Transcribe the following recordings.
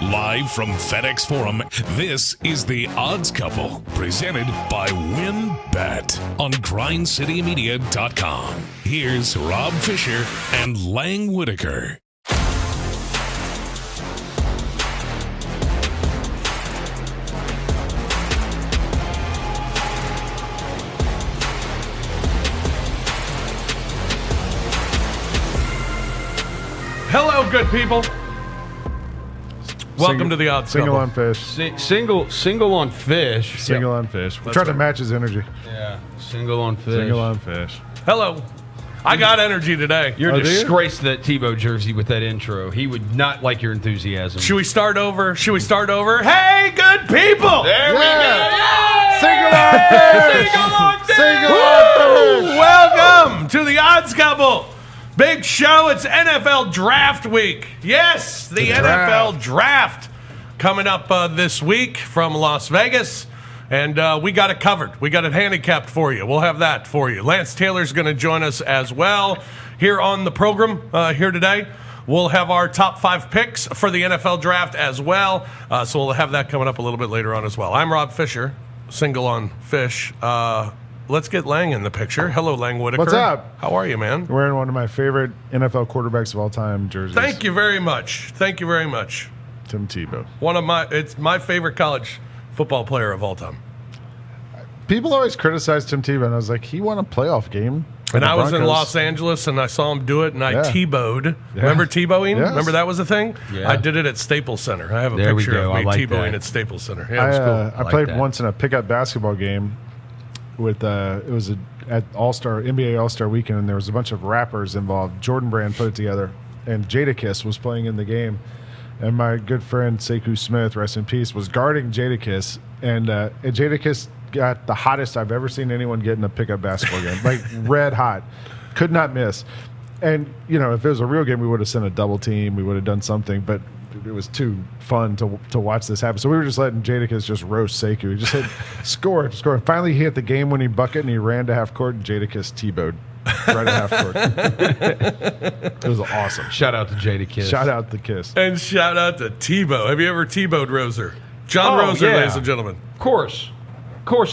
Live from FedEx Forum, this is The Odds Couple, presented by WinBet on GrindCityMedia.com. Here's Rob Fisher and Lang Whitaker. Hello, good people. Welcome to the Odds Single Couple. on fish. Single on fish. Single on fish. We're trying to match his energy. Yeah, single on fish. Single on fish. Hello. I got energy today. You're Oh, a do you? disgrace to that Tebow jersey with that intro. He would not like your enthusiasm. Should we start over? Hey, good people. There we go. Single on fish. Single on fish. Welcome to the Odds Couple. Big show. It's NFL Draft Week. Yes, the NFL Draft coming up this week from Las Vegas. And we got it covered. We got it handicapped for you. We'll have that for you. Lance Taylor's going to join us as well here on the program here today. We'll have our top 5 picks for the NFL Draft as well. So we'll have that coming up a little bit later on as well. I'm Rob Fisher, single on fish. Let's get Lang in the picture. Hello, Lang Whitaker. What's up? How are you, man? Wearing one of my favorite NFL quarterbacks of all time jerseys. Thank you very much. Thank you very much. Tim Tebow. It's my favorite college football player of all time. People always criticize Tim Tebow, and I was like, he won a playoff game. for And the I was in Broncos. Los Angeles, and I saw him do it, and I Yeah. T-bowed. Yeah. Remember T-bowing? Yes. Remember that was a thing? Yeah. I did it at Staples Center. I have a There we picture go. of I me like T-bowing that. at Staples Center. Yeah, it was cool. I like played that. once in a pickup basketball game with it was at All-Star NBA All-Star Weekend, and there was a bunch of rappers involved. Jordan Brand put it together, and Jadakiss was playing in the game, and my good friend Sekou Smith, rest in peace, was guarding Jadakiss, and Jadakiss got the hottest I've ever seen anyone get in a pickup basketball game, like red hot, could not miss. And if it was a real game, we would have sent a double team, we would have done something, but it was too fun to watch this happen. So we were just letting Jadakiss just roast Sekou. He just hit score. Finally, he hit the game-winning bucket, and he ran to half court, and Jadakiss T-bowed right at half court. It was awesome. Shout out to Jada Kiss. Shout out the Kiss. And shout out to Tebow. Have you ever T-bowed Roser? John Oh, Roser, yeah. ladies and gentlemen. Of course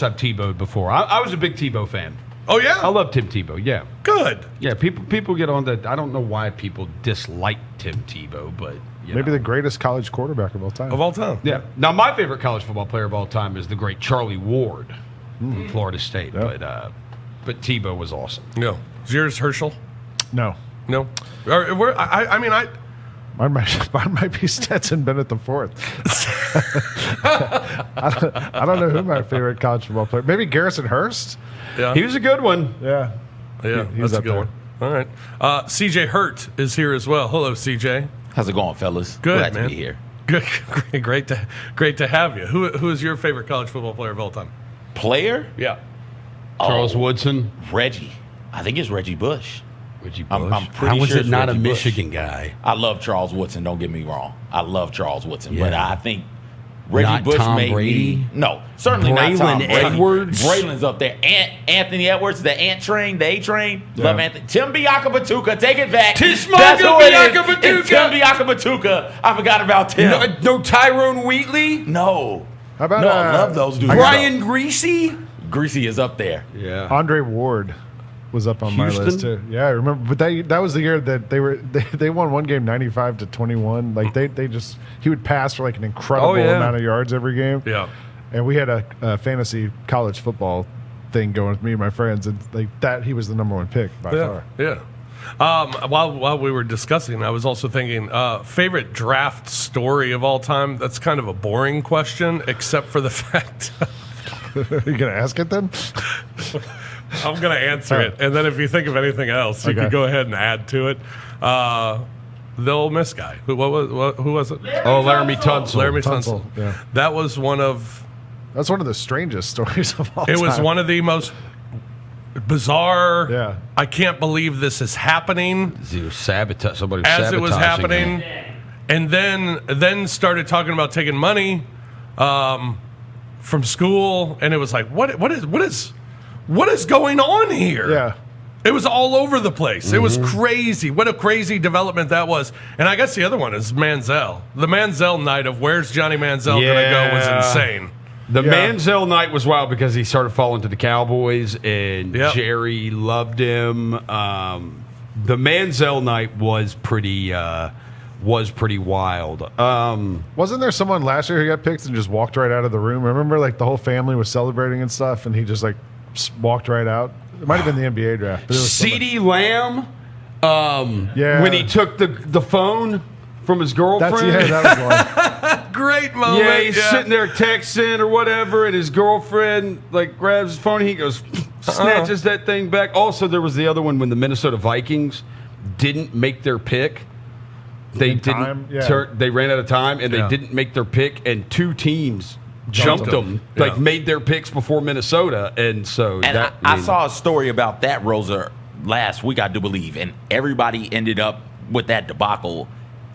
I've Tebowed before. I was a big Tebow fan. Oh, yeah? I love Tim Tebow. Yeah. Good. Yeah, people get on that. I don't know why people dislike Tim Tebow, but Maybe the greatest college quarterback of all time. Of all time. Yeah. Now, my favorite college football player of all time is the great Charlie Ward from Florida State. Yeah. But Tebow was awesome. No. Is yours Herschel? No. No? Mine might be Stetson Bennett the fourth. I don't know who my favorite college football player. Maybe Garrison Hurst. Yeah. He was a good one. Yeah. Yeah, He's that's a up good there. one. All right. CJ Hurt is here as well. Hello, CJ. How's it going, fellas? Good, Glad man. to be here. Good. Great to have you. Who is your favorite college football player of all time? Player? Yeah. Charles Oh, Woodson. Reggie. I think it's Reggie Bush. Reggie Bush. I'm pretty How was sure it it's not a Reggie Bush. Michigan guy? I love Charles Woodson, don't get me wrong. I love Charles Woodson. Yeah. But I think Reggie Not Bush Tom made Brady? me. No, certainly not Tom Braylon Brady. Edwards? Braylon's up there. Anthony Edwards, the Ant Train, the A Train. Love Anthony. Tim Biakabatuka, take it back. Tismaga That's who it is. Biakabatuka. It's Tim Biakabatuka. I forgot about Tim. No Tyrone Wheatley? No. How about No, I love those dudes. Brian Greasy? Greasy is up there. Yeah. Andre Ward was up on my Houston? list too. Yeah, I remember. But that was the year that they won one game 95-21. Like he would pass for like an incredible amount of yards every game. Yeah. And we had a fantasy college football thing going with me and my friends, and like that he was the number one pick by far. Yeah. While we were discussing, I was also thinking, favorite draft story of all time. That's kind of a boring question, except for the fact Are you gonna ask it then? I'm going to answer it, and then if you think of anything else, you Okay. can go ahead and add to it. The Ole Miss guy. Who was it? Oh, Laramie Tunsil. Laramie Tunsil, Tunsil. yeah. That was one of. That's one of the strangest stories of all time. It was one of the most bizarre. Yeah. I can't believe this is happening. Somebody was sabotaging As it was him. happening, and then started talking about taking money from school, and it was like, what is going on here? Yeah. It was all over the place. It was crazy. What a crazy development that was. And I guess the other one is Manziel. The Manziel night of where's Johnny Manziel going to go was insane. The Manziel night was wild because he started falling to the Cowboys, and Jerry loved him. The Manziel night was pretty wild. Wasn't there someone last year who got picked and just walked right out of the room? Remember, like the whole family was celebrating and stuff, and he just like walked right out. It might have been the NBA draft. CeeDee Lamb, when he took the phone from his girlfriend. That was one. Great moment. Yeah, he's sitting there texting or whatever, and his girlfriend like grabs his phone. He goes, snatches that thing back. Also, there was the other one when the Minnesota Vikings didn't make their pick. They they ran out of time, and they didn't make their pick, and two teams jumped them, made their picks before Minnesota, and so. And I saw a story about that, Rosa, last week, I do believe, and everybody ended up with that debacle,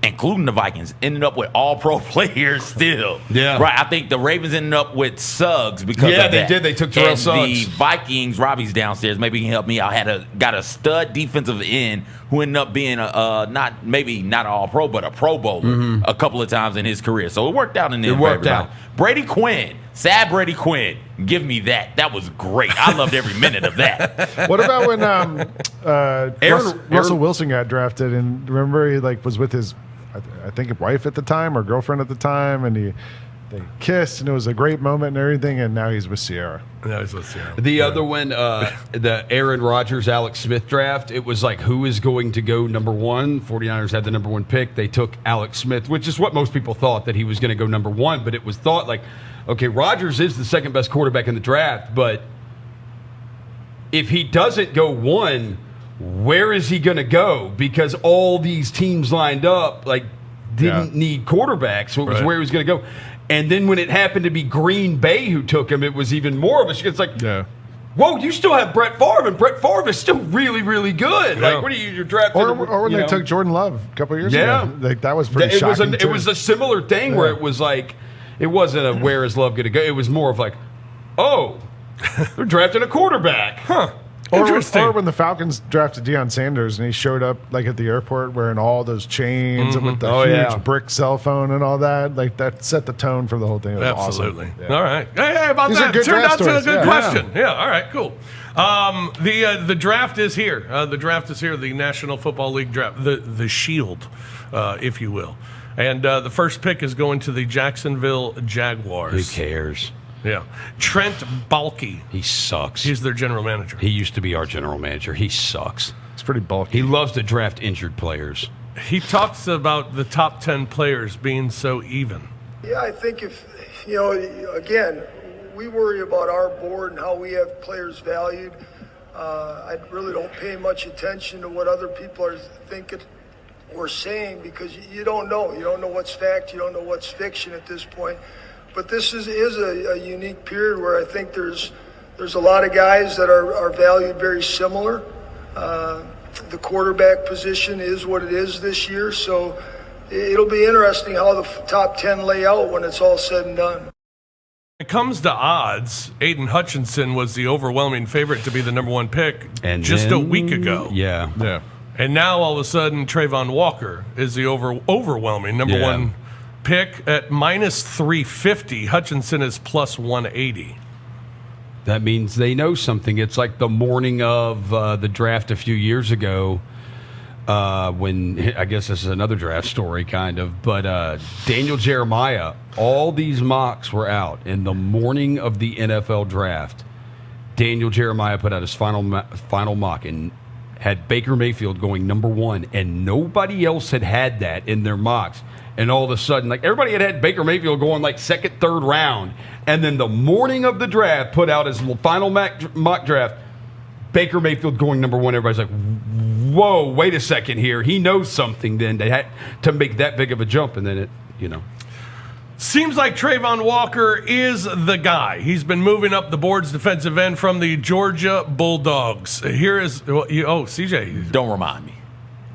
including the Vikings, ended up with all-pro players still. Yeah. Right, I think the Ravens ended up with Suggs because of that. They did. They took Terrell Suggs. The Vikings, Robbie's downstairs, maybe he can help me out, got a stud defensive end who ended up being not an all-pro, but a Pro Bowler a couple of times in his career. So it worked out in the end for everybody. Brady Quinn, sad Brady Quinn, give me that. That was great. I loved every minute of that. What about when Russell Wilson got drafted, and remember he was with his I think wife at the time or girlfriend at the time, and they kissed, and it was a great moment and everything, and now he's with Sierra. The other one, the Aaron Rodgers, Alex Smith draft, it was like, who is going to go number one? 49ers had the number one pick. They took Alex Smith, which is what most people thought, that he was going to go number one, but it was thought like, okay, Rodgers is the second best quarterback in the draft, but if he doesn't go one, where is he going to go? Because all these teams lined up didn't need quarterbacks, so it was where he was going to go. And then when it happened to be Green Bay who took him, it was even more of a. It's like, whoa, you still have Brett Favre, and Brett Favre is still really, really good. Yeah. Like, what are you're drafting? Or when they took Jordan Love a couple of years ago, that was pretty shocking. It was a similar thing where it was like, it wasn't a where is Love going to go. It was more of like, oh, they're drafting a quarterback, huh? Or when the Falcons drafted Deion Sanders and he showed up at the airport wearing all those chains and with the huge brick cell phone and all that, that set the tone for the whole thing. It was Absolutely. Awesome. Yeah. All right. Hey, about These that. are good Turned out draft to a stories. good question. Yeah. All right. Cool. The draft is here. The draft is here. The National Football League draft. The Shield, if you will. And the first pick is going to the Jacksonville Jaguars. Who cares? Yeah. Trent Baalke. He sucks. He's their general manager. He used to be our general manager. He sucks. It's pretty bulky. He loves to draft injured players. He talks about the top 10 players being so even. Yeah, I think if, again, we worry about our board and how we have players valued. I really don't pay much attention to what other people are thinking or saying because you don't know. You don't know what's fact. You don't know what's fiction at this point. But this is a unique period where I think there's a lot of guys that are valued very similar. The quarterback position is what it is this year, so it'll be interesting how the top 10 lay out when it's all said and done. When it comes to odds, Aiden Hutchinson was the overwhelming favorite to be the number one pick a week ago. Yeah. And now all of a sudden, Trayvon Walker is the overwhelming number one pick at minus 350. Hutchinson is plus 180. That means they know something. It's like the morning of the draft a few years ago when, I guess this is another draft story kind of, but Daniel Jeremiah, all these mocks were out in the morning of the NFL draft. Daniel Jeremiah put out his final mock and had Baker Mayfield going number one, and nobody else had that in their mocks. And all of a sudden, everybody had Baker Mayfield going second, third round. And then the morning of the draft put out his final mock draft, Baker Mayfield going number one. Everybody's like, whoa, wait a second here. He knows something then to make that big of a jump. And then Seems like Trayvon Walker is the guy. He's been moving up the board's defensive end from the Georgia Bulldogs. Here is, CJ. Don't remind me.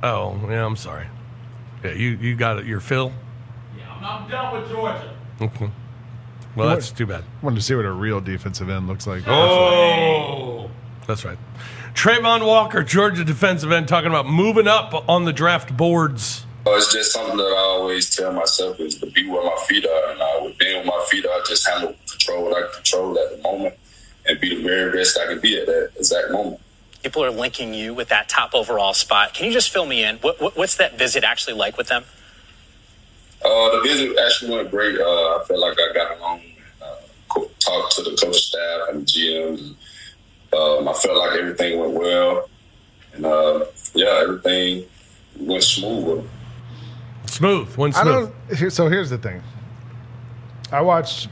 Oh, yeah, I'm sorry. Yeah, you got it. Your fill? Yeah, I'm done with Georgia. Okay. Well, that's too bad. Wanted to see what a real defensive end looks like. Oh. That's right. Trayvon Walker, Georgia defensive end, talking about moving up on the draft boards. It's just something that I always tell myself is to be where my feet are. And with being where my feet are, just control what I can control at the moment and be the very best I can be at that exact moment. People are linking you with that top overall spot. Can you just fill me in? What's that visit actually like with them? The visit actually went great. I felt like I got along, talked to the coach staff and the GMs. I felt like everything went well. And, everything went smooth. Went smooth. So here's the thing. I watched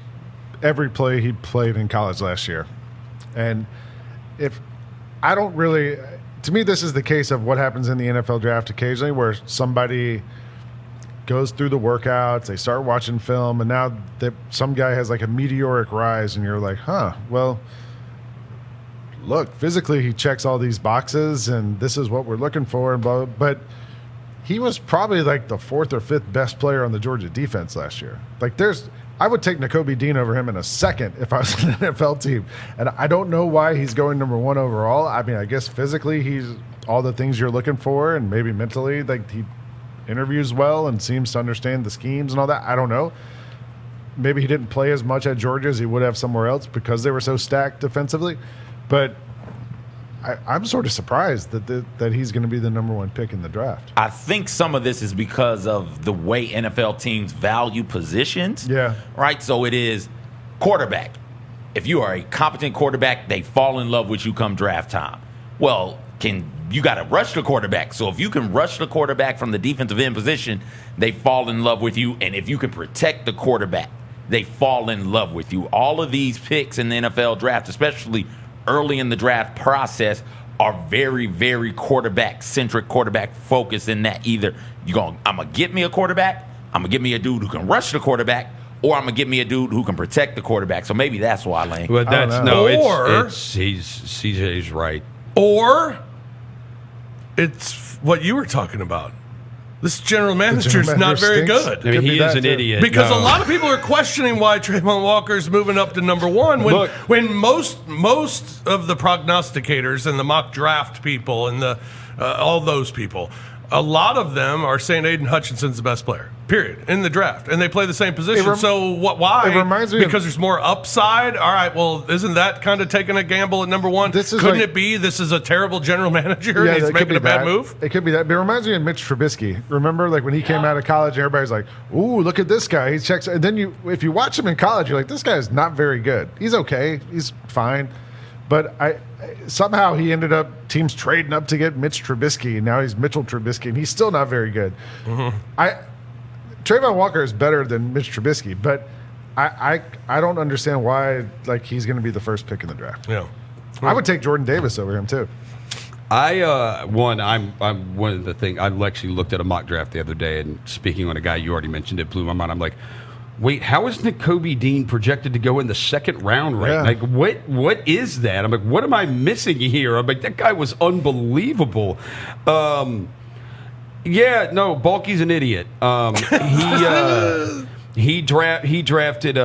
every play he played in college last year. And to me, this is the case of what happens in the NFL draft occasionally, where somebody goes through the workouts, they start watching film, and now some guy has like a meteoric rise, and you're like, well, look, physically he checks all these boxes, and this is what we're looking for, and blah, blah. But he was probably like the 4th or 5th best player on the Georgia defense last year. I would take Nakobe Dean over him in a second if I was an NFL team. And I don't know why he's going number 1 overall. I mean, I guess physically he's all the things you're looking for, and maybe mentally, like he interviews well and seems to understand the schemes and all that. I don't know. Maybe he didn't play as much at Georgia as he would have somewhere else because they were so stacked defensively. But I'm sort of surprised that he's going to be the number 1 pick in the draft. I think some of this is because of the way NFL teams value positions. Yeah. Right? So it is quarterback. If you are a competent quarterback, they fall in love with you come draft time. Well, you got to rush the quarterback. So if you can rush the quarterback from the defensive end position, they fall in love with you. And if you can protect the quarterback, they fall in love with you. All of these picks in the NFL draft, especially early in the draft process, are very, very quarterback-centric, quarterback-focused in that either I'm going to get me a quarterback, I'm going to get me a dude who can rush the quarterback, or I'm going to get me a dude who can protect the quarterback. So maybe that's why, Lane. Well, CJ's right. Or it's what you were talking about. This general manager is not very good. I mean, he is an idiot. Because a lot of people are questioning why Trayvon Walker is moving up to number 1 when most of the prognosticators and the mock draft people and all those people, a lot of them are saying Aiden Hutchinson's the best player, period, in the draft. And they play the same position. So why? It reminds me because there's more upside? All right, well, isn't that kind of taking a gamble at number 1? Couldn't it be this is a terrible general manager and he's making a bad move? It could be that. But it reminds me of Mitch Trubisky. Remember, like when he came out of college, everybody's like, ooh, look at this guy. He checks. And then if you watch him in college, you're like, this guy is not very good. He's okay. He's fine. But somehow he ended up teams trading up to get Mitch Trubisky, and now he's Mitchell Trubisky, and he's still not very good. Mm-hmm. Trayvon Walker is better than Mitch Trubisky, but I don't understand why he's going to be the first pick in the draft. Yeah, I would take Jordan Davis over him too. I'm one of the things I actually looked at a mock draft the other day, and speaking on a guy you already mentioned, it blew my mind. I'm like, wait, how is Nakobe Dean projected to go in the 2nd round right? Yeah. Like, what is that? I'm like, what am I missing here? I'm like, that guy was unbelievable. Balky's an idiot. He drafted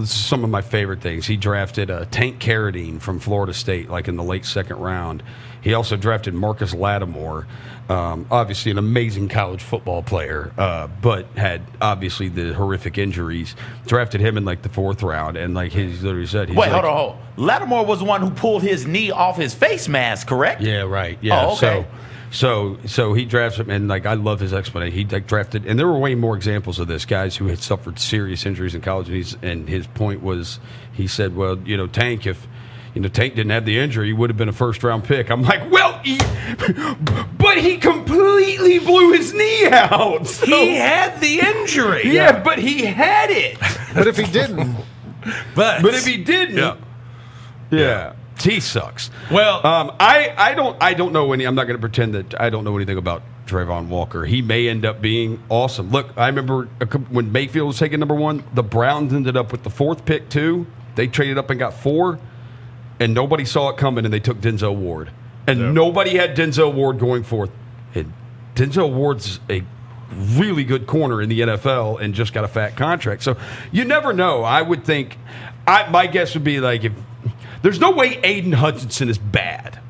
some of my favorite things. He drafted Tank Carradine from Florida State, like in the late 2nd round. He also drafted Marcus Lattimore, obviously an amazing college football player, but had obviously the horrific injuries. Drafted him in the 4th round, and he's literally said, hold on. Lattimore was the one who pulled his knee off his face mask, correct? Yeah, right. Yeah. Oh, okay. So he drafts him, and I love his explanation. He drafted, and there were way more examples of this, guys who had suffered serious injuries in college. And his point was, he said, well, Tank, if Tank didn't have the injury, he would have been a 1st-round pick. I'm like, well, but he completely blew his knee out. So. He had the injury. Yeah, but he had it. But if he didn't, but if he didn't, yeah. He sucks. Well, I don't know any. I'm not going to pretend that I don't know anything about Trayvon Walker. He may end up being awesome. Look, I remember when Mayfield was taking number 1, the Browns ended up with the 4th pick too. They traded up and got 4. And nobody saw it coming, and they took Denzel Ward. And nobody had Denzel Ward going forth. And Denzel Ward's a really good corner in the NFL and just got a fat contract. So you never know. I would think, my guess would be if There's no way Aiden Hutchinson is bad.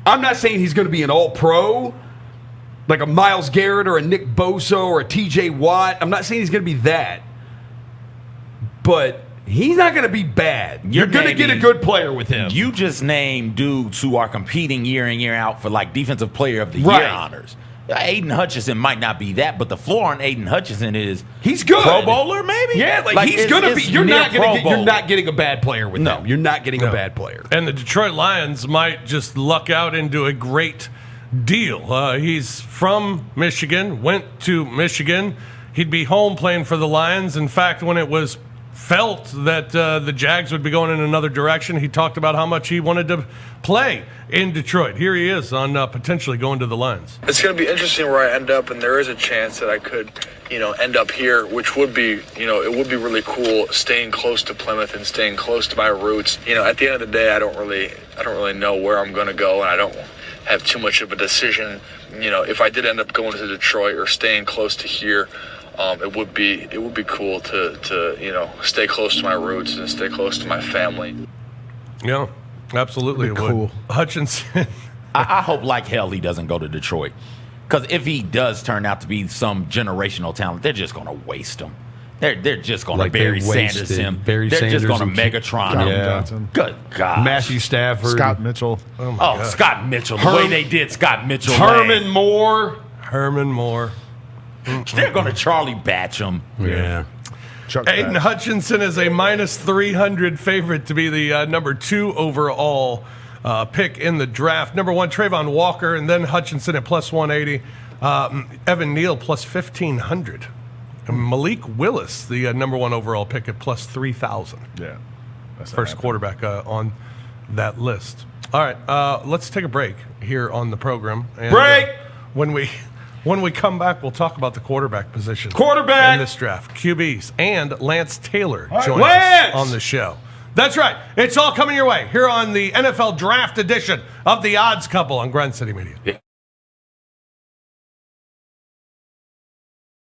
I'm not saying he's going to be an all-pro, like a Myles Garrett or a Nick Bosa or a T.J. Watt. I'm not saying he's going to be that. But he's not going to be bad. You're going to get a good player with him. You just named dudes who are competing year in, year out for like Defensive Player of the Year honors. Aiden Hutchinson might not be that, but the floor on Aiden Hutchinson is he's good. Pro Bowler, maybe? Yeah, like he's going to be. You're not getting a bad player with him. You're not getting a bad player. And the Detroit Lions might just luck out into a great deal. He's from Michigan, went to Michigan. He'd be home playing for the Lions. In fact, when it was felt that the Jags would be going in another direction, he talked about how much he wanted to play in Detroit. Here he is on potentially going to the Lions. It's going to be interesting where I end up, and there is a chance that I could, end up here, which would be, it would be really cool staying close to Plymouth and staying close to my roots. At the end of the day, I don't really know where I'm going to go, and I don't have too much of a decision. If I did end up going to Detroit or staying close to here, it would be cool to stay close to my roots and stay close to my family. Yeah, absolutely. It cool. would. Hutchinson. I hope like hell he doesn't go to Detroit. Because if he does turn out to be some generational talent, they're just going to waste him. They're just going to Barry Sanders him. They're just going to Megatron him. Johnson. Good God. Matthew Stafford. Scott Mitchell. Scott Mitchell. The way they did Scott Mitchell. Herman Moore. They're going to Charlie Batch him. Yeah. Aiden Hutchinson is a minus 300 favorite to be the number 2 overall pick in the draft. Number 1, Trayvon Walker, and then Hutchinson at plus 180. Evan Neal plus 1,500. And Malik Willis, the number 1 overall pick at plus 3,000. Yeah. First quarterback on that list. All right, let's take a break here on the program. And, when we come back, we'll talk about the quarterback position. In this draft. QBs. And Lance Taylor joins us on the show. That's right. It's all coming your way here on the NFL Draft edition of The Odds Couple on Grind City Media. Yeah.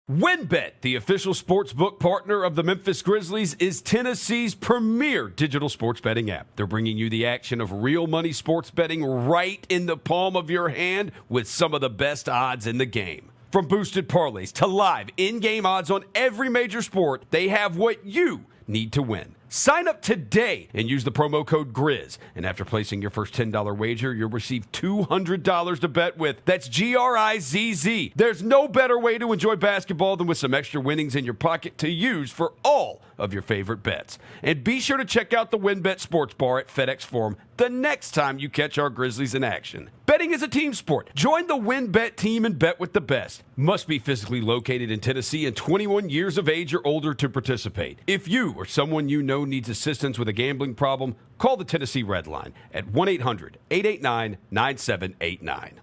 WynnBET, the official sportsbook partner of the Memphis Grizzlies, is Tennessee's premier digital sports betting app. They're bringing you the action of real money sports betting right in the palm of your hand with some of the best odds in the game. From boosted parlays to live in-game odds on every major sport, they have what you need to win. Sign up today and use the promo code GRIZ. And after placing your first $10 wager, you'll receive $200 to bet with. That's GRIZZ. There's no better way to enjoy basketball than with some extra winnings in your pocket to use for all of your favorite bets. And be sure to check out the WynnBET Sports Bar at FedEx Forum the next time you catch our Grizzlies in action. Betting is a team sport. Join the WynnBET team and bet with the best. Must be physically located in Tennessee and 21 years of age or older to participate. If you or someone you know needs assistance with a gambling problem, call the Tennessee Red Line at 1-800-889-9789.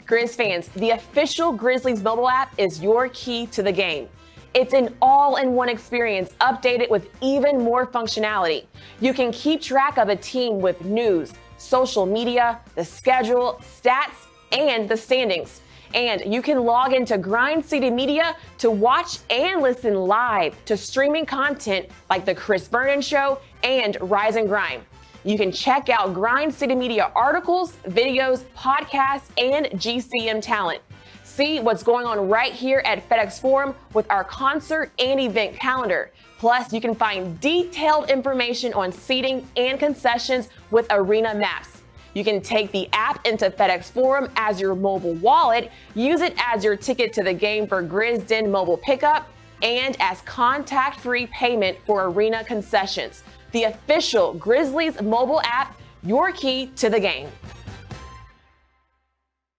Grizz fans, the official Grizzlies mobile app is your key to the game. It's an all-in-one experience updated with even more functionality. You can keep track of a team with news, social media, the schedule, stats, and the standings. And you can log into Grind City Media to watch and listen live to streaming content like The Chris Vernon Show and Rise and Grind. You can check out Grind City Media articles, videos, podcasts, and GCM talent. See what's going on right here at FedEx Forum with our concert and event calendar. Plus, you can find detailed information on seating and concessions with arena maps. You can take the app into FedEx Forum as your mobile wallet, use it as your ticket to the game for Grizz Den mobile pickup, and as contact-free payment for arena concessions. The official Grizzlies mobile app, your key to the game.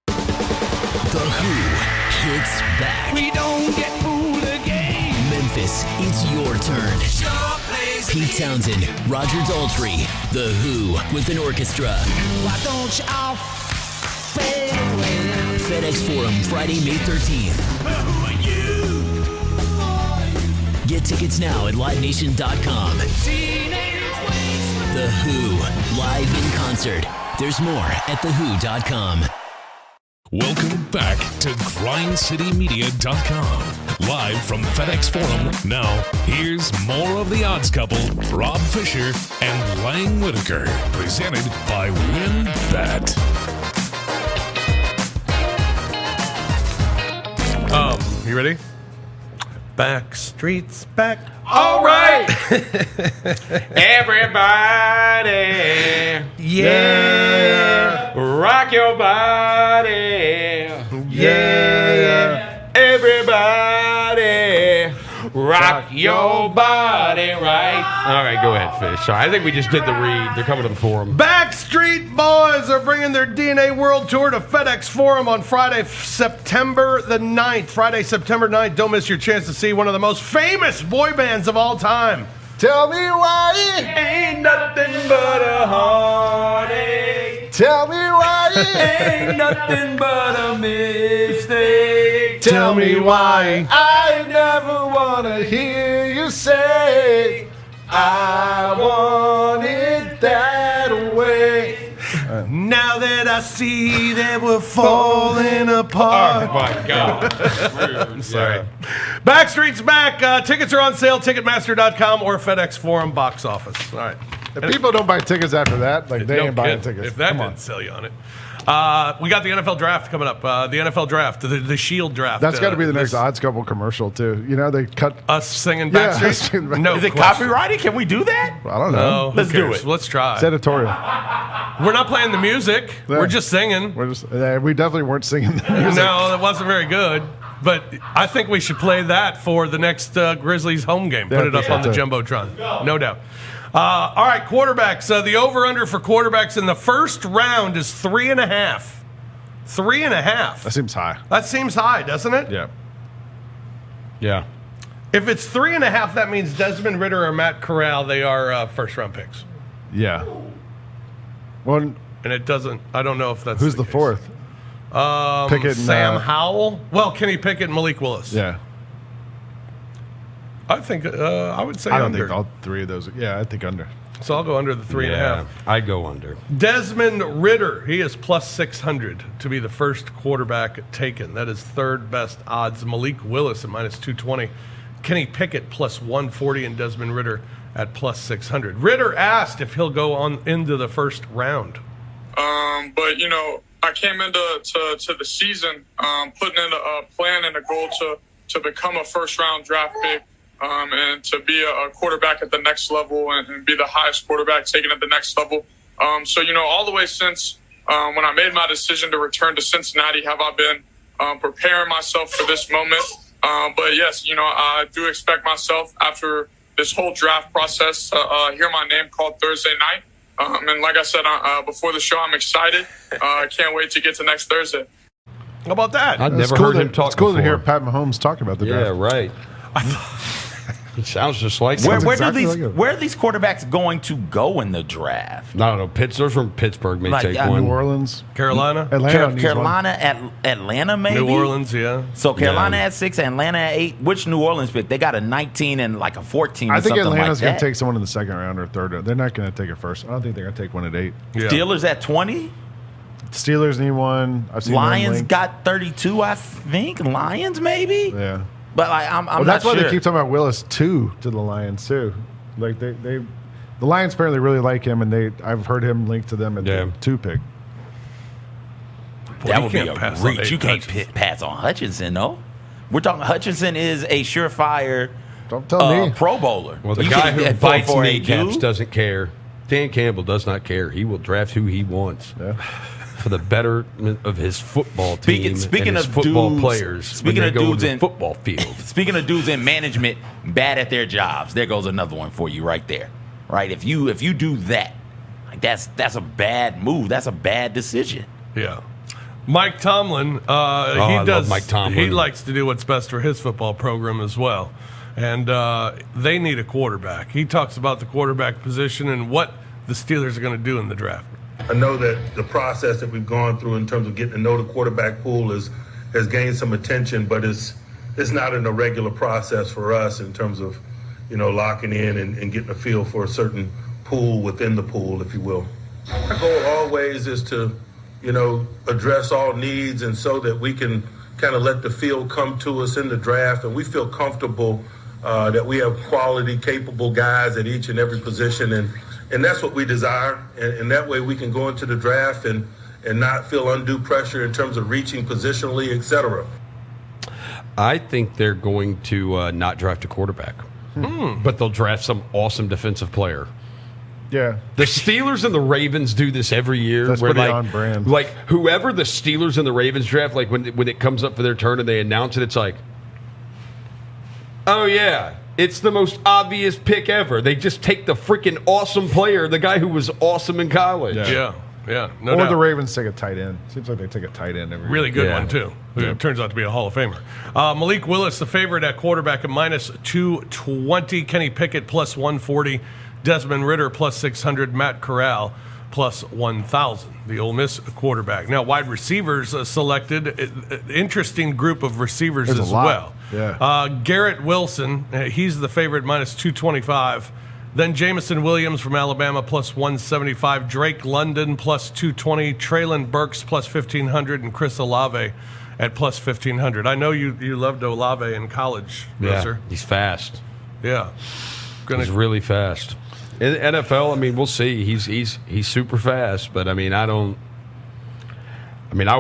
The Who hits back. We don't get fooled again. Memphis, it's your turn. Pete Townsend, Roger Daltrey, The Who with an orchestra. Why don't you all fade away? FedEx Forum, Friday, May 13th. Who are you? Get tickets now at LiveNation.com. The Who, live in concert. There's more at TheWho.com. Welcome back to GrindCityMedia.com. live from FedEx Forum. Now, here's more of the Odds Couple, Rob Fisher and Lang Whitaker, presented by WinBet. You ready? Back streets back. All right. Everybody. Yeah. Rock your body. Yeah. Everybody. Rock your body right. All right, go ahead, Fish. Sorry, I think we just did the read. They're coming to the Forum. Backstreet Boys are bringing their DNA World Tour to FedEx Forum on Friday, September the 9th. Friday, September 9th. Don't miss your chance to see one of the most famous boy bands of all time. Tell me why it Ain't nothing but a heartache. Tell me why it Ain't nothing but a mistake. Tell me why I never want to hear you say I want it that way. Now that I see that we're falling apart. Oh, my God. Sorry. Backstreet's back. Tickets are on sale, Ticketmaster.com or FedEx Forum box office. All right. If people don't buy tickets after that, like they ain't buying tickets. If that Come didn't on. sell you on it. We got the NFL draft coming up. The NFL draft, the Shield draft. That's got to be the next this- Odds Couple commercial too. You know they cut. Us singing Yeah, Backstreet? singing Backstreet. No Is it question. copyrighted? Can we do that? I don't No, know. who Let's do cares? it. Let's try. It's editorial. We're not playing the music. Yeah. We're just singing. We definitely weren't singing the music. No, that wasn't very good. But I think we should play that for the next Grizzlies home game. Yeah, Put it up for on the sure. Jumbotron. No doubt. All right, quarterbacks. The over-under for quarterbacks in the first round is 3.5. 3.5. That seems high. That seems high, doesn't it? Yeah. Yeah. If it's 3.5, that means Desmond Ridder or Matt Corral, they are first-round picks. Yeah. Well, And it doesn't, I don't know if that's who's the case. fourth? Pickett and, Sam Howell? Well, Kenny Pickett and Malik Willis. Yeah. I think, I would say I don't under. think all three of those. Yeah, I think under. So I'll go under the 3.5. I'd go under. Desmond Ridder, he is plus 600 to be the first quarterback taken. That is third best odds. Malik Willis at minus 220. Kenny Pickett plus 140 and Desmond Ridder at plus 600. Ridder asked if he'll go on into the first round. But, you know, I came into to the season putting in a plan and a goal to become a first-round draft pick and to be a quarterback at the next level and be the highest quarterback taken at the next level. So, you know, all the way since when I made my decision to return to Cincinnati, have I been preparing myself for this moment. But, yes, you know, I do expect myself after this whole draft process to hear my name called Thursday night. And like I said before the show, I'm excited. I can't wait to get to next Thursday. How about that? I'd It's never cool heard to- him talk It's cool to before. hear Pat Mahomes talk about the Yeah, draft. right. It sounds just like Where, him. where, exactly do these, like it. where are these quarterbacks going to go in the draft? I don't know. Those from Pittsburgh may Like, take New one. New Orleans, Carolina? Atlanta, needs one. Carolina, Atlanta, maybe? New Orleans, yeah. So Carolina Yeah. at 6, Atlanta at 8. Which New Orleans pick? They got a 19 and like a 14 or I think something Atlanta's like going that. to take someone in the second round or third round. They're not going to take it first. I don't think they're going to take one at 8. Yeah. Steelers at 20. Steelers need one. I've seen one Lions linked. got 32, I think. Lions, maybe? Yeah. But like, I'm Well, that's not why sure. they keep talking about Willis 2 to the Lions too. Like the Lions apparently really like him, and I've heard him linked to them at Yeah. the 2 pick. That you would be can't a pass on reach. Aiden You can't Hutchinson. pass on Hutchinson, though. We're talking Hutchinson is a surefire Don't tell me. Pro Bowler. Well, the You guy can't who get bites 4.48 kneecaps dude. doesn't care. Dan Campbell does not care. He will draft who he wants Yeah. for the betterment of his football team Speaking and his of football dudes- players. speaking when of they go dudes to the in- football field. Speaking of dudes in management bad at their jobs, there goes another one for you right there. Right? If you do that, like that's a bad move. That's a bad decision. Yeah. Mike Tomlin, I he does. love Mike Tomlin. He likes to do what's best for his football program as well, and they need a quarterback. He talks about the quarterback position and what the Steelers are going to do in the draft. I know that the process that we've gone through in terms of getting to know the quarterback pool has gained some attention, but it's not an irregular process for us in terms of, you know, locking in and getting a feel for a certain pool within the pool, if you will. Our goal always is to, you know, address all needs and so that we can kind of let the field come to us in the draft, and we feel comfortable that we have quality, capable guys at each and every position, and that's what we desire. And that way we can go into the draft and not feel undue pressure in terms of reaching positionally, et cetera. I think they're going to not draft a quarterback, but they'll draft some awesome defensive player. Yeah. The Steelers and the Ravens do this every year. That's pretty on brand. Like, whoever the Steelers and the Ravens draft, like when it comes up for their turn and they announce it, it's like, oh, yeah, it's the most obvious pick ever. They just take the freaking awesome player, the guy who was awesome in college. Yeah. No or doubt. the Ravens take a tight end. Seems like they take a tight end every Really good year. one, too. It turns out to be a Hall of Famer. Malik Willis, the favorite at quarterback at minus 220. Kenny Pickett, plus 140. Desmond Ridder, plus 600. Matt Corral, plus 1,000. The Ole Miss quarterback. Now, wide receivers selected. Interesting group of receivers There's as a lot. well. Yeah. Garrett Wilson, he's the favorite, minus 225. Then Jamison Williams from Alabama, plus 175. Drake London, plus 220. Traylon Burks, plus 1,500. And Chris Olave at plus 1,500. I know you loved Olave in college, Mercer. He's fast. Yeah. He's really fast. In the NFL, I mean, we'll see. He's super fast, but I would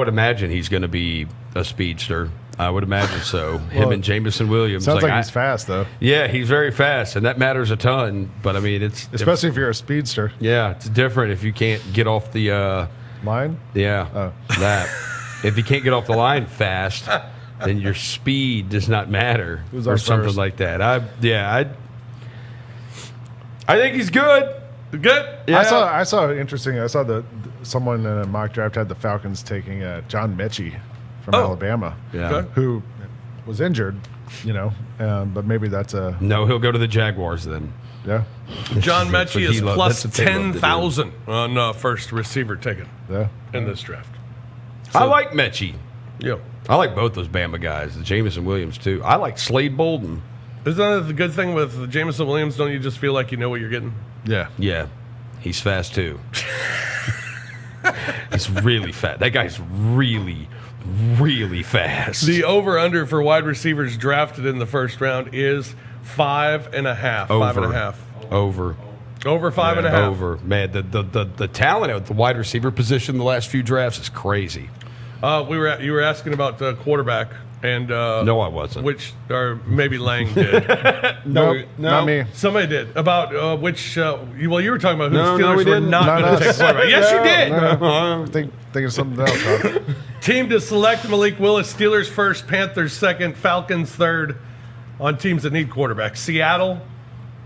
imagine he's going to be a speedster. I would imagine so. Him and Jamison Williams. Sounds like he's fast, though. Yeah, he's very fast, and that matters a ton. But, it's... Especially if you're a speedster. Yeah, it's different if you can't get off the... line? Yeah, that. If you can't get off the line fast, then your speed does not matter. Who's or our something first? like that. I think he's good. Good? Yeah. I saw interesting. I saw someone in a mock draft had the Falcons taking John Mechie from Alabama, who was injured, but maybe that's a... No, he'll go to the Jaguars then. Yeah. John Mechie is plus that's what they love to do. 10,000 on first receiver taken Yeah. in this draft. I like Mechie. Yeah. I like both those Bama guys, the Jamison Williams too. I like Slade Bolden. Isn't that the good thing with Jamison Williams? Don't you just feel like you know what you're getting? Yeah. Yeah, he's fast too. He's really fast. That guy's really, really fast. The over-under for wide receivers drafted in the first round is 5.5. Over. 5.5. Over. Over 5.5. Over. Man, the talent at the wide receiver position the last few drafts is crazy. You were asking about the quarterback, and no, I wasn't. Or maybe Lang did. No, not me. Somebody did about which. You were talking about who No, the Steelers we were didn't. not going to take quarterback. Yes, you did. No. Think of something else. Huh? Team to select Malik Willis: Steelers first, Panthers second, Falcons third. On teams that need quarterbacks: Seattle,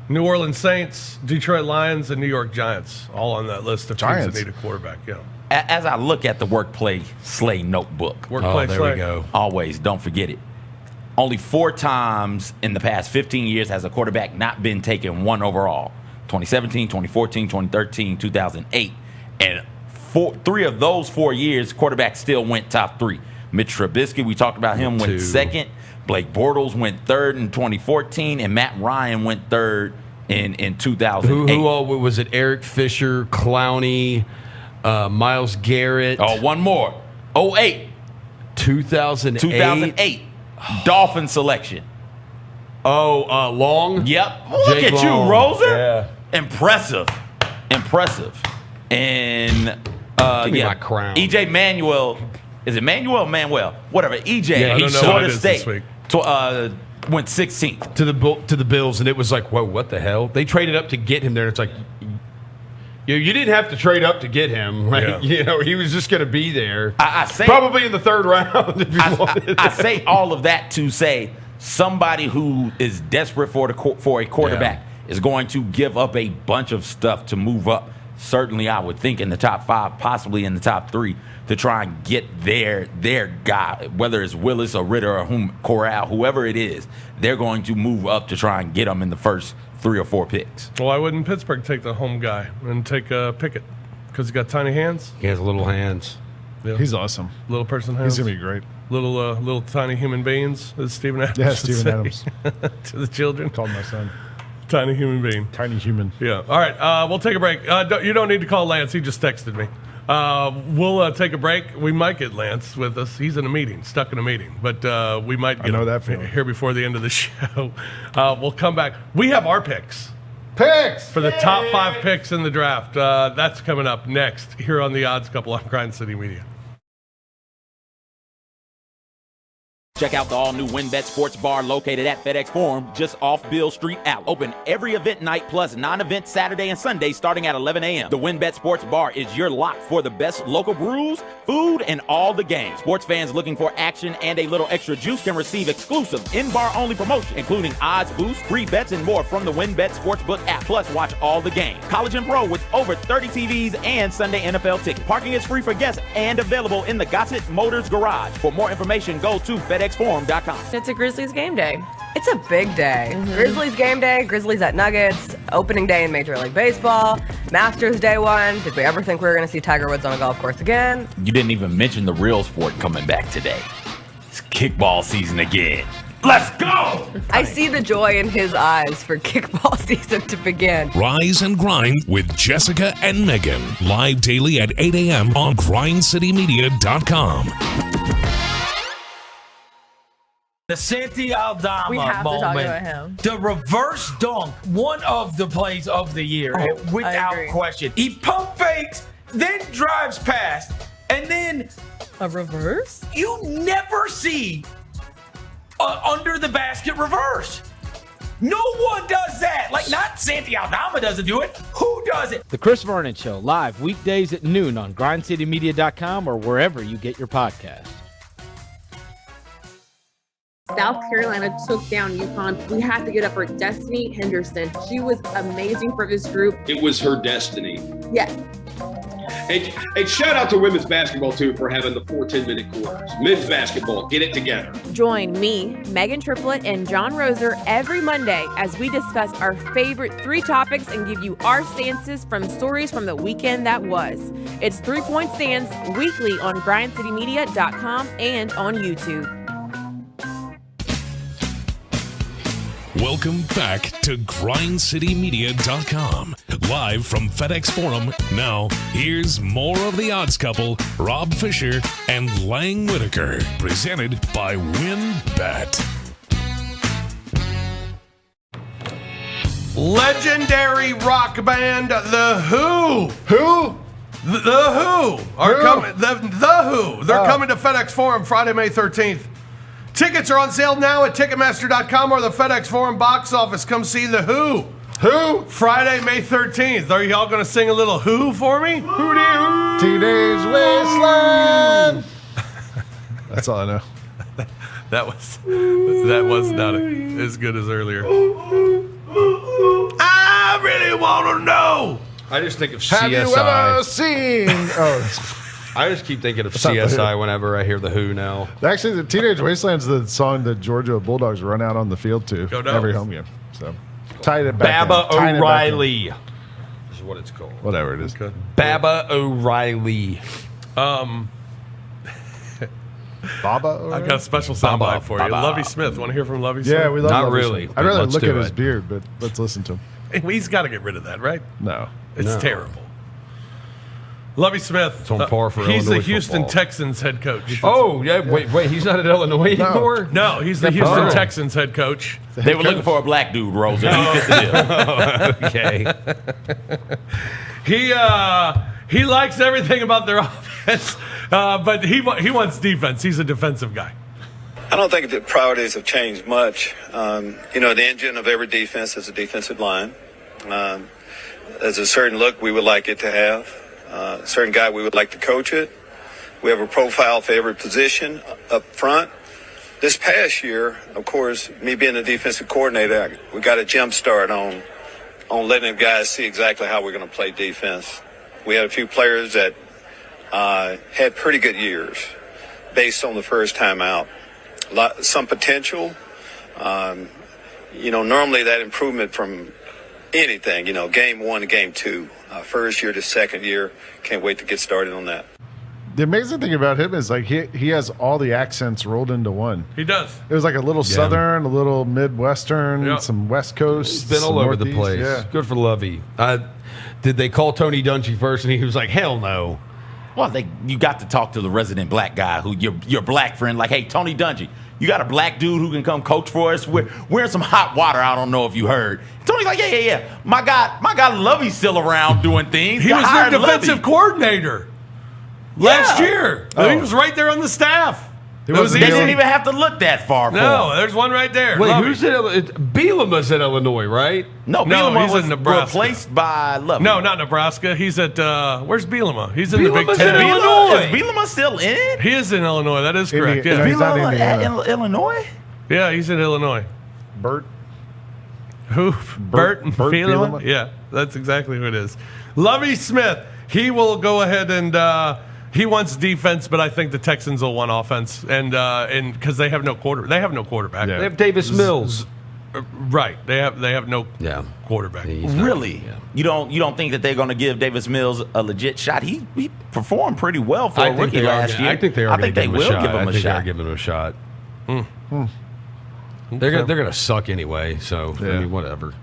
New Orleans Saints, Detroit Lions, and New York Giants. All on that list of teams that need a quarterback. Yeah. As I look at the Workplay Slay notebook, There we go. Always, don't forget it. Only 4 times in the past 15 years has a quarterback not been taken 1 overall. 2017, 2014, 2013, 2008. And 3 of those 4 years, quarterbacks still went top 3. Mitch Trubisky, we talked about him, went 2nd. Blake Bortles went 3rd in 2014. And Matt Ryan went 3rd in 2008. Who was it? Eric Fisher, Clowney, Myles Garrett. Oh, one more. 08. 2008. Dolphin selection. Long? Yep. Look Jake at Long. you, Rosen. Yeah. Impressive. And Give me my crown. EJ Manuel. Is it Manuel or Manuel? Whatever. EJ. Yeah, he's Florida State. this week. Went 16th. To the Bills, and it was like, whoa, what the hell? They traded up to get him there. It's like, you didn't have to trade up to get him. Like, he was just going to be there. I say probably in the 3rd round if you wanted. I say all of that to say somebody who is desperate for a quarterback is going to give up a bunch of stuff to move up. Certainly, I would think in the top 5, possibly in the top 3, to try and get their guy, whether it's Willis or Ritter or Corral, whoever it is, they're going to move up to try and get them in the first 3 or 4 picks. Why wouldn't Pittsburgh take the home guy and take Pickett? Because he's got tiny hands? He has little hands. Yeah. He's awesome. Little person hands. He's going to be great. Little tiny human beings, as Stephen Adams Yeah, would Stephen say Adams. to the children. Called my son. Tiny human being. Tiny human. Yeah. All right. We'll take a break. You don't need to call Lance. He just texted me. We'll take a break. We might get Lance with us. He's in a meeting, stuck in a meeting. But we might get him here before the end of the show. We'll come back. We have our picks. For the top 5 picks in the draft. That's coming up next here on The Odds Couple on Grind City Media. Check out the all-new WinBet Sports Bar located at FedEx Forum, just off Bill Street out. Open every event night plus non-event Saturday and Sunday starting at 11 a.m. The WinBet Sports Bar is your lock for the best local brews, food, and all the games. Sports fans looking for action and a little extra juice can receive exclusive in-bar only promotion, including odds boosts, free bets, and more from the WinBet Sportsbook app. Plus, watch all the games. College and pro with over 30 TVs and Sunday NFL tickets. Parking is free for guests and available in the Gossett Motors Garage. For more information, go to FedExForum.com. It's a Grizzlies game day. It's a big day. Grizzlies game day, Grizzlies at Nuggets, opening day in Major League Baseball, Masters Day 1. Did we ever think we were going to see Tiger Woods on a golf course again? You didn't even mention the real sport coming back today. It's kickball season again. Let's go! I see the joy in his eyes for kickball season to begin. Rise and Grind with Jessica and Megan. Live daily at 8 a.m. on grindcitymedia.com. The Santi Aldama We have moment, to talk about him. the reverse dunk, one of the plays of the year, without question. He pump fakes, then drives past, and then a reverse? You never see under the basket reverse. No one does that. Like, not Santi Aldama doesn't do it. Who does it? The Chris Vernon Show, live weekdays at noon on grindcitymedia.com or wherever you get your podcasts. South Carolina took down UConn. We have to get up for Destiny Henderson. She was amazing for this group. It was her destiny. Yeah. And shout out to women's basketball, too, for having the 4 10-minute quarters. Men's basketball, get it together. Join me, Megan Triplett, and John Roser every Monday as we discuss our favorite 3 topics and give you our stances from stories from the weekend that was. It's 3 Point Stance weekly on grindcitymedia.com and on YouTube. Welcome back to grindcitymedia.com. Live from FedEx Forum. Now, here's more of The Odds Couple, Rob Fisher and Lang Whitaker. Presented by WinBet. Legendary rock band The Who. Who? The Who are coming. The Who. They're coming to FedEx Forum Friday, May 13th. Tickets are on sale now at Ticketmaster.com or the FedEx Forum box office. Come see The Who. Who? Friday, May 13th. Are y'all going to sing a little Who for me? Hootie-hoo. Teenage Wasteland. That's all I know. That was not as good as earlier. I really want to know. I just think of CSI. Have you ever seen? Oh, I just keep thinking of CSI whenever I hear The Who now. actually, the Teenage Wasteland's the song that Georgia Bulldogs run out on the field to Go Dogs. every home game. So, tied it back. Baba in. O'Reilly. This is what it's called. Whatever it is. Okay. Baba O'Reilly. Baba O'Reilly? I got a special soundbite for you. Lovey Smith. Want to hear from Lovey Smith? Yeah, we love Not Lovey really, Smith. but I'd rather let's look do at his it. beard, but let's listen to him. He's got to get rid of that, right? No. It's terrible. Lovey Smith. It's on par for He's the Illinois Houston football. Texans head coach. Oh, yeah. Wait. He's not at Illinois anymore? No, he's the Houston Texans head coach. They were looking for a black dude, Rosa. He fit the bill. Okay. He likes everything about their offense, but he wants defense. He's a defensive guy. I don't think the priorities have changed much. The engine of every defense is a defensive line. There's a certain look we would like it to have, a certain guy we would like to coach it. We have a profile for every position up front. This past year, of course, me being the defensive coordinator, we got a jump start on letting the guys see exactly how we're going to play defense. We had a few players that had pretty good years based on the first time out. Some potential. Normally that improvement from anything, game 1 to game 2, first year to second year. Can't wait to get started on that. The amazing thing about him is like he has all the accents rolled into one. He does. It was like a little Southern, a little Midwestern, Yep. some West Coast. He's been some all over the Northeast. place. Yeah. Good for Lovey. Did they call Tony Dungy first and he was like, hell no. Well, you got to talk to the resident black guy, who your black friend, like, hey, Tony Dungy, you got a black dude who can come coach for us? We're in some hot water. I don't know if you heard. Tony's like, yeah. My guy Lovey's still around doing things. He was their defensive coordinator last year. He was right there on the staff. They didn't even have to look that far. No, there's one right there. Wait, who's in Bielema's in Illinois, right? No, Bielema he's was in Nebraska. replaced by Lovey. No, not Nebraska. He's at where's Bielema? He's in the Big Bielema's Ten. in Illinois. Is Bielema still in? He is in Illinois. That is correct. Is Yeah. Bielema at Illinois? Yeah, he's in Illinois. Bert. Who? Bert Bielema? Bielema? Yeah, that's exactly who it is. Lovie Smith. He will go ahead and he wants defense, but I think the Texans will want offense, and because they have no quarterback. They have Davis Mills. Right. They have no quarterback. Really? Yeah. You don't think that they're going to give Davis Mills a legit shot? He performed pretty well for a rookie last year. I think they are. I think they will give him a shot. They're giving him a shot. They're gonna suck anyway. So I mean, whatever.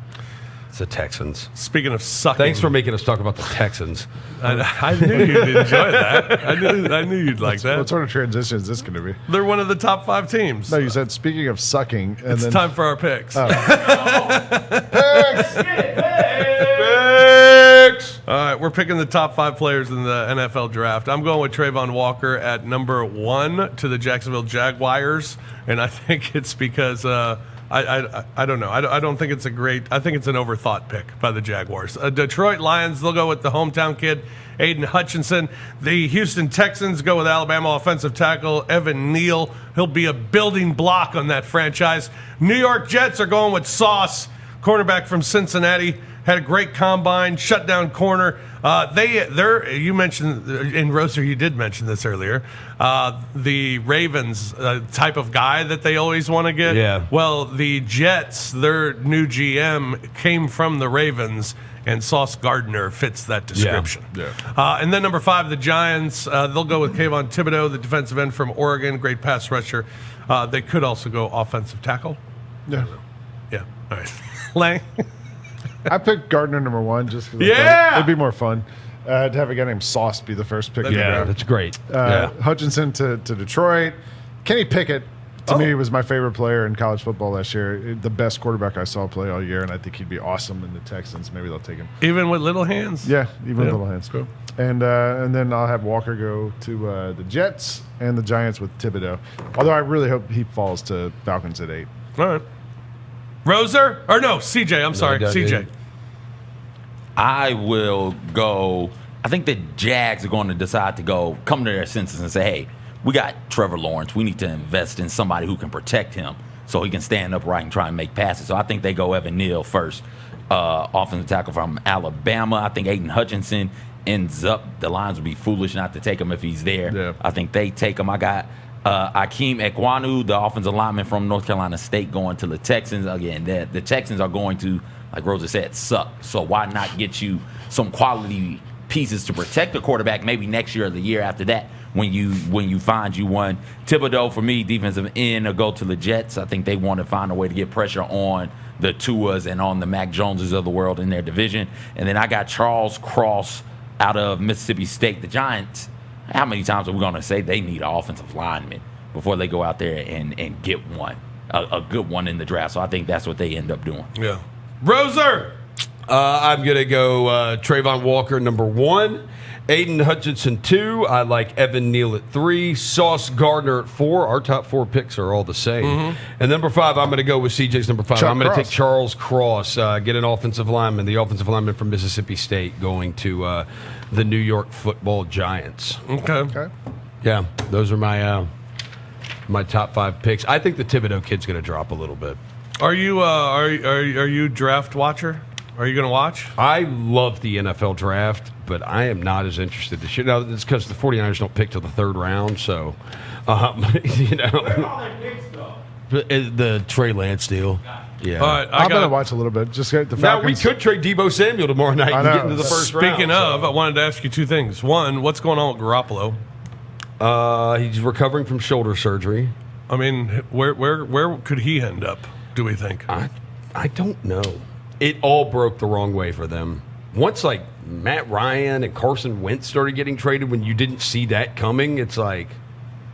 It's the Texans. Speaking of sucking, thanks for making us talk about the Texans. I knew you'd enjoy that. I knew you'd like that. What sort of transition is this going to be? They're one of the top 5 teams. No, you said speaking of sucking. And It's time for our picks. Oh. Picks! All right, we're picking the top 5 players in the NFL draft. I'm going with Trayvon Walker at number 1 to the Jacksonville Jaguars, and I think it's because I don't know. I don't think it's a great. I think it's an overthought pick by the Jaguars. Detroit Lions, they'll go with the hometown kid, Aiden Hutchinson. The Houston Texans go with Alabama offensive tackle Evan Neal. He'll be a building block on that franchise. New York Jets are going with Sauce, cornerback from Cincinnati. Had a great combine, shutdown corner. You mentioned, and Roser, you did mention this earlier, the Ravens type of guy that they always want to get. Yeah. Well, the Jets, their new GM came from the Ravens, and Sauce Gardner fits that description. Yeah. And then number 5, the Giants, they'll go with Kayvon Thibodeau, the defensive end from Oregon, great pass rusher. They could also go offensive tackle. Yeah. Yeah. All right. Lang. I picked Gardner number 1 just because it'd be more fun to have a guy named Sauce be the first pick. Yeah, that's great. Hutchinson to Detroit. Kenny Pickett, to me, was my favorite player in college football last year. The best quarterback I saw play all year, and I think he'd be awesome in the Texans. Maybe they'll take him. Even with little hands? Yeah, even with little hands. Cool. And then I'll have Walker go to the Jets and the Giants with Thibodeau. Although I really hope he falls to Falcons at 8. All right. Roser? Or no, CJ. I'm sorry. CJ. I will go. I think the Jags are going to decide to come to their senses and say, hey, we got Trevor Lawrence. We need to invest in somebody who can protect him so he can stand upright and try and make passes. So I think they go Evan Neal first, offensive tackle from Alabama. I think Aiden Hutchinson ends up, the Lions would be foolish not to take him if he's there. Yeah. I think they take him. I got Akeem Ekwonu, the offensive lineman from North Carolina State, going to the Texans. Again, the Texans are going to, like Rosa said, suck. So why not get you some quality pieces to protect the quarterback maybe next year or the year after that when you find you one. Thibodeau, for me, defensive end, will go to the Jets. I think they want to find a way to get pressure on the Tuas and on the Mac Joneses of the world in their division. And then I got Charles Cross out of Mississippi State. The Giants, how many times are we going to say they need an offensive lineman before they go out there and get one, a good one in the draft? So I think that's what they end up doing. Yeah. Roser! I'm going to go Trayvon Walker, number 1. Aiden Hutchinson, 2. I like Evan Neal at 3. Sauce Gardner at 4. Our top 4 picks are all the same. Mm-hmm. And number 5, I'm going to go with CJ's number 5. I'm going to take Charles Cross, get an offensive lineman, the offensive lineman from Mississippi State, going to the New York Football Giants. Okay. Yeah, those are my top 5 picks. I think the Thibodeau kid's going to drop a little bit. Are you are you draft watcher? Are you going to watch? I love the NFL draft, but I am not as interested this year. Now, it's because the 49ers don't pick till the 3rd round, so, you know. The Trey Lance deal. Yeah. All right, I'm going to watch a little bit. Just get the Falcons. Now, we could trade Debo Samuel tomorrow night and get into the first round. Speaking of, I wanted to ask you 2 things. One, what's going on with Garoppolo? He's recovering from shoulder surgery. I mean, where could he end up, do we think? I don't know. It all broke the wrong way for them. once like Matt Ryan and Carson Wentz started getting traded, when you didn't see that coming, it's like,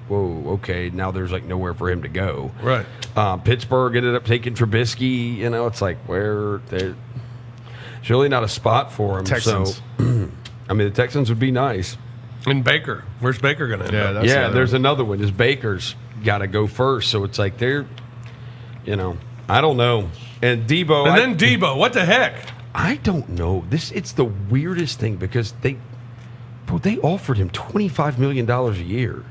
whoa, okay, now there's like nowhere for him to go. Right. Pittsburgh ended up taking Trubisky. You know, it's like there's really not a spot for him. Texans. So, I mean, the Texans would be nice. And Baker. Where's Baker going to end up? Yeah, there's another one. Is Baker's got to go first. So it's like they're, I don't know. And Debo. And then Debo. What the heck? I don't know. It's the weirdest thing because they offered him $25 million a year.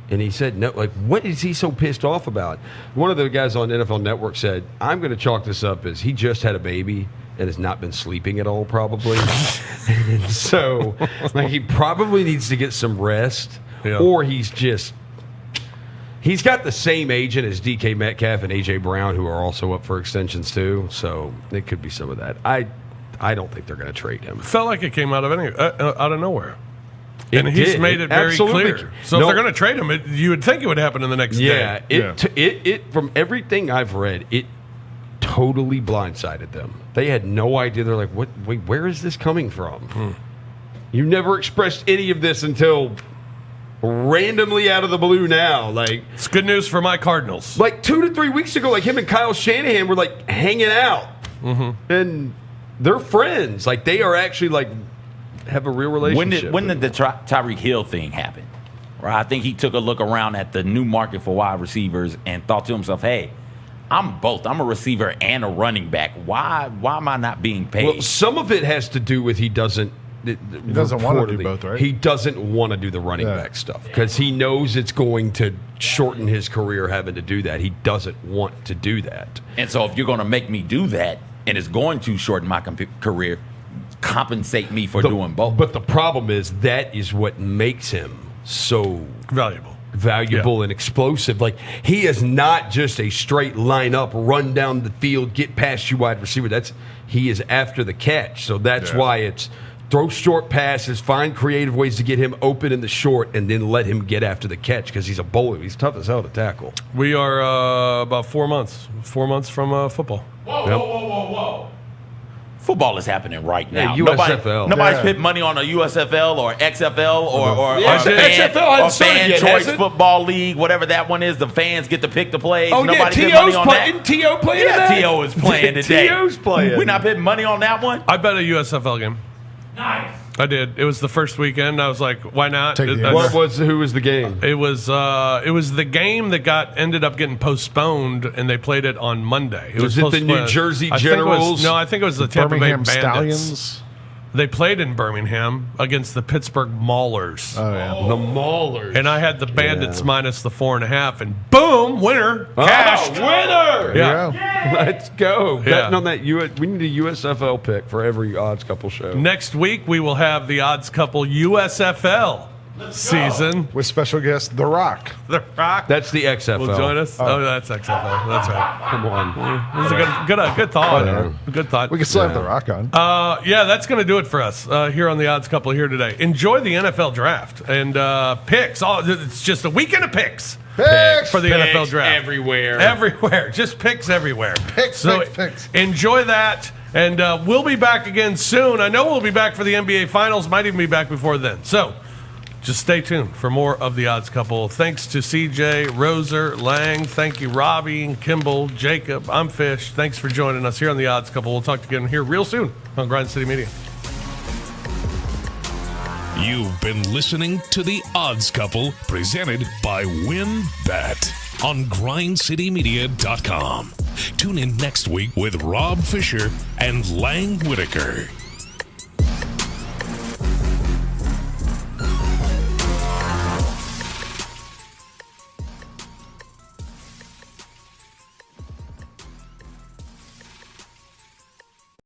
And he said, no, like, what is he so pissed off about? One of the guys on NFL Network said, I'm going to chalk this up as he just had a baby and has not been sleeping at all, probably. And so, like, he probably needs to get some rest, or he's got the same agent as DK Metcalf and A.J. Brown, who are also up for extensions, too. So it could be some of that. I don't think they're going to trade him. Felt like it came out of nowhere. And he's made it very Absolutely. clear. So if they're going to trade him, you would think it would happen in the next day. It from everything I've read, it totally blindsided them. They had no idea. They're like, "What? Wait, where is this coming from? You never expressed any of this until randomly out of the blue now." Like, it's good news for my Cardinals. Like 2 to 3 weeks ago, like him and Kyle Shanahan were like hanging out, and they're friends. Like they are actually like have a real relationship. When did the Tyreek Hill thing happen? Right, I think he took a look around at the new market for wide receivers and thought to himself, "Hey, I'm both. I'm a receiver and a running back. Why am I not being paid?" Well, some of it has to do with he doesn't want to do both, right? He doesn't want to do the running back stuff because he knows it's going to shorten his career having to do that. He doesn't want to do that. And so if you're going to make me do that and it's going to shorten my career, compensate me for doing both. But the problem is that is what makes him so valuable and explosive. Like, he is not just a straight line up, run down the field, get past you wide receiver. He is after the catch. So that's why it's throw short passes, find creative ways to get him open in the short, and then let him get after the catch because he's a bowler. He's tough as hell to tackle. We are about 4 months. 4 months from football. Whoa. Football is happening right now. Yeah, USFL. Nobody's put money on a USFL or XFL or XFL fan choice football league, whatever that one is. The fans get to pick the plays. Oh, Nobody put money on that. T.O. playing today? T.O. is playing today. T.O.'s playing. We're not putting money on that one? I bet a USFL game. Nice. I did. It was the first weekend. I was like, why not? Who was the game? It was the game that ended up getting postponed, and they played it on Monday. Was it the New Jersey Generals? I think it was the Tampa Bay Birmingham Bandits. Stallions? They played in Birmingham against the Pittsburgh Maulers. Oh, yeah. The Maulers. And I had the Bandits minus the 4.5, and boom, winner, cash. Winner! Yeah. Let's go. Yeah. Betting on that. We need a USFL pick for every Odds Couple show. Next week, we will have the Odds Couple USFL season. With special guest, The Rock. The Rock. That's the XFL. Will join us. Oh, that's XFL. That's right. Come on. It was a good thought. Good thought. We can still have The Rock on. That's going to do it for us here on the Odds Couple here today. Enjoy the NFL draft and picks. It's just a weekend of picks. Picks for the NFL draft. Everywhere. Just picks everywhere. Picks. Enjoy that. And we'll be back again soon. I know we'll be back for the NBA Finals. Might even be back before then. So just stay tuned for more of the Odds Couple. Thanks to CJ, Roser, Lang. Thank you, Robbie, Kimball, Jacob. I'm Fish. Thanks for joining us here on the Odds Couple. We'll talk again here real soon on Grind City Media. You've been listening to the Odds Couple, presented by WinBet on GrindCityMedia.com. Tune in next week with Rob Fisher and Lang Whitaker.